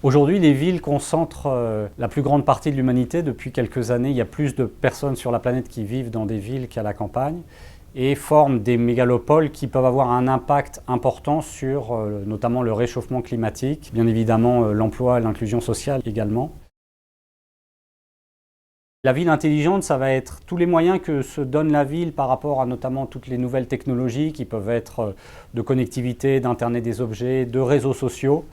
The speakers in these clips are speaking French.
Aujourd'hui, les villes concentrent la plus grande partie de l'humanité. Depuis quelques années, il y a plus de personnes sur la planète qui vivent dans des villes qu'à la campagne et forment des mégalopoles qui peuvent avoir un impact important sur notamment le réchauffement climatique, bien évidemment l'emploi et l'inclusion sociale également. La ville intelligente, ça va être tous les moyens que se donne la ville par rapport à notamment toutes les nouvelles technologies qui peuvent être de connectivité, d'Internet des objets, de réseaux sociaux,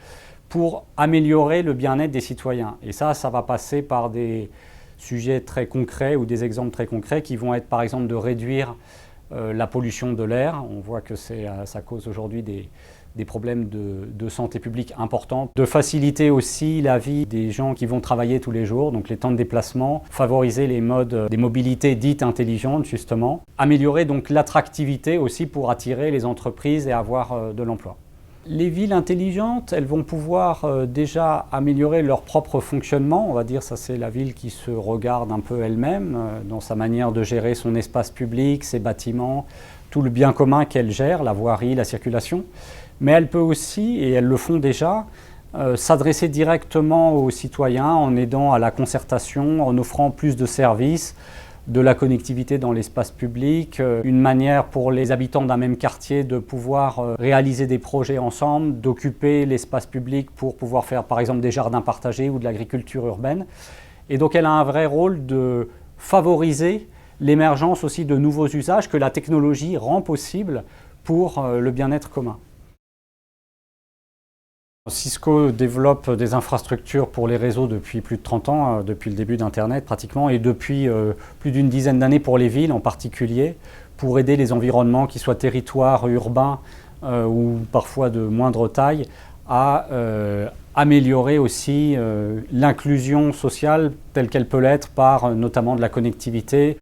pour améliorer le bien-être des citoyens. Et ça va passer par des sujets très concrets ou des exemples très concrets qui vont être par exemple de réduire la pollution de l'air. On voit que ça cause aujourd'hui des problèmes de santé publique importants. De faciliter aussi la vie des gens qui vont travailler tous les jours, donc les temps de déplacement, favoriser les modes des mobilités dites intelligentes justement. Améliorer donc l'attractivité aussi pour attirer les entreprises et avoir de l'emploi. Les villes intelligentes, elles vont pouvoir déjà améliorer leur propre fonctionnement. On va dire ça c'est la ville qui se regarde un peu elle-même dans sa manière de gérer son espace public, ses bâtiments, tout le bien commun qu'elle gère, la voirie, la circulation. Mais elle peut aussi, et elles le font déjà, s'adresser directement aux citoyens en aidant à la concertation, en offrant plus de services, de la connectivité dans l'espace public, une manière pour les habitants d'un même quartier de pouvoir réaliser des projets ensemble, d'occuper l'espace public pour pouvoir faire par exemple des jardins partagés ou de l'agriculture urbaine. Et donc elle a un vrai rôle de favoriser l'émergence aussi de nouveaux usages que la technologie rend possible pour le bien-être commun. Cisco développe des infrastructures pour les réseaux depuis plus de 30 ans, depuis le début d'Internet pratiquement, et depuis plus d'une dizaine d'années pour les villes en particulier, pour aider les environnements, qu'ils soient territoires, urbains ou parfois de moindre taille, à améliorer aussi l'inclusion sociale telle qu'elle peut l'être par notamment de la connectivité.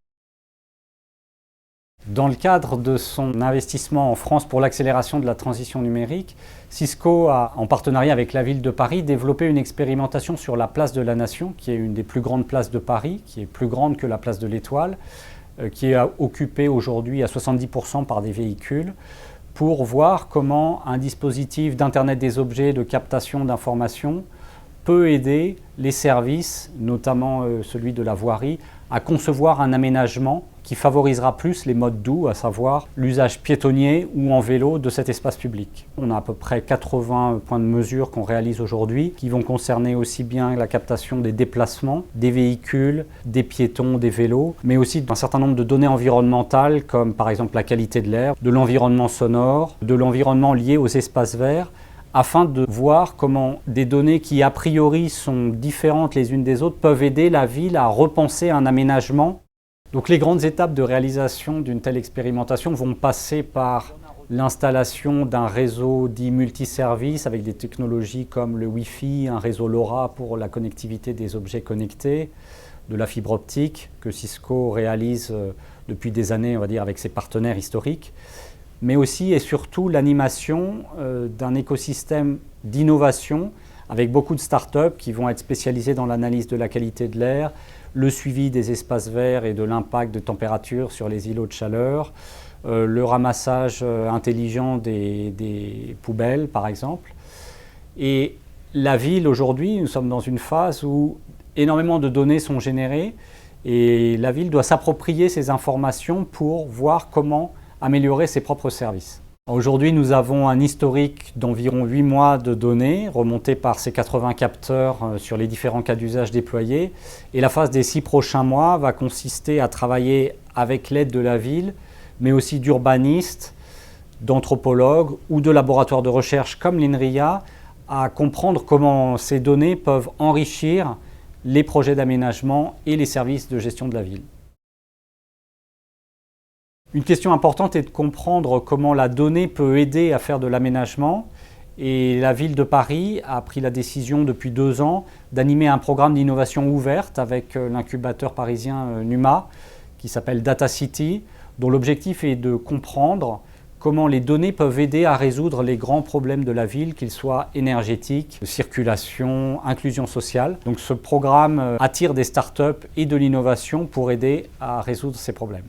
Dans le cadre de son investissement en France pour l'accélération de la transition numérique, Cisco a, en partenariat avec la ville de Paris, développé une expérimentation sur la place de la Nation, qui est une des plus grandes places de Paris, qui est plus grande que la place de l'Étoile, qui est occupée aujourd'hui à 70% par des véhicules, pour voir comment un dispositif d'Internet des objets, de captation d'informations, peut aider les services, notamment celui de la voirie, à concevoir un aménagement qui favorisera plus les modes doux, à savoir l'usage piétonnier ou en vélo de cet espace public. On a à peu près 80 points de mesure qu'on réalise aujourd'hui, qui vont concerner aussi bien la captation des déplacements, des véhicules, des piétons, des vélos, mais aussi un certain nombre de données environnementales, comme par exemple la qualité de l'air, de l'environnement sonore, de l'environnement lié aux espaces verts, afin de voir comment des données qui a priori sont différentes les unes des autres peuvent aider la ville à repenser un aménagement. Donc les grandes étapes de réalisation d'une telle expérimentation vont passer par l'installation d'un réseau dit multiservice avec des technologies comme le Wi-Fi, un réseau LoRa pour la connectivité des objets connectés, de la fibre optique que Cisco réalise depuis des années, on va dire, avec ses partenaires historiques, mais aussi et surtout l'animation d'un écosystème d'innovation avec beaucoup de startups qui vont être spécialisées dans l'analyse de la qualité de l'air, le suivi des espaces verts et de l'impact de température sur les îlots de chaleur, le ramassage intelligent des poubelles par exemple. Et la ville aujourd'hui, nous sommes dans une phase où énormément de données sont générées et la ville doit s'approprier ces informations pour voir comment améliorer ses propres services. Aujourd'hui, nous avons un historique d'environ 8 mois de données remontées par ces 80 capteurs sur les différents cas d'usage déployés. Et la phase des 6 prochains mois va consister à travailler avec l'aide de la ville, mais aussi d'urbanistes, d'anthropologues ou de laboratoires de recherche comme l'INRIA, à comprendre comment ces données peuvent enrichir les projets d'aménagement et les services de gestion de la ville. Une question importante est de comprendre comment la donnée peut aider à faire de l'aménagement. Et la ville de Paris a pris la décision depuis 2 ans d'animer un programme d'innovation ouverte avec l'incubateur parisien NUMA qui s'appelle Data City, dont l'objectif est de comprendre comment les données peuvent aider à résoudre les grands problèmes de la ville, qu'ils soient énergétiques, circulation, inclusion sociale. Donc ce programme attire des startups et de l'innovation pour aider à résoudre ces problèmes.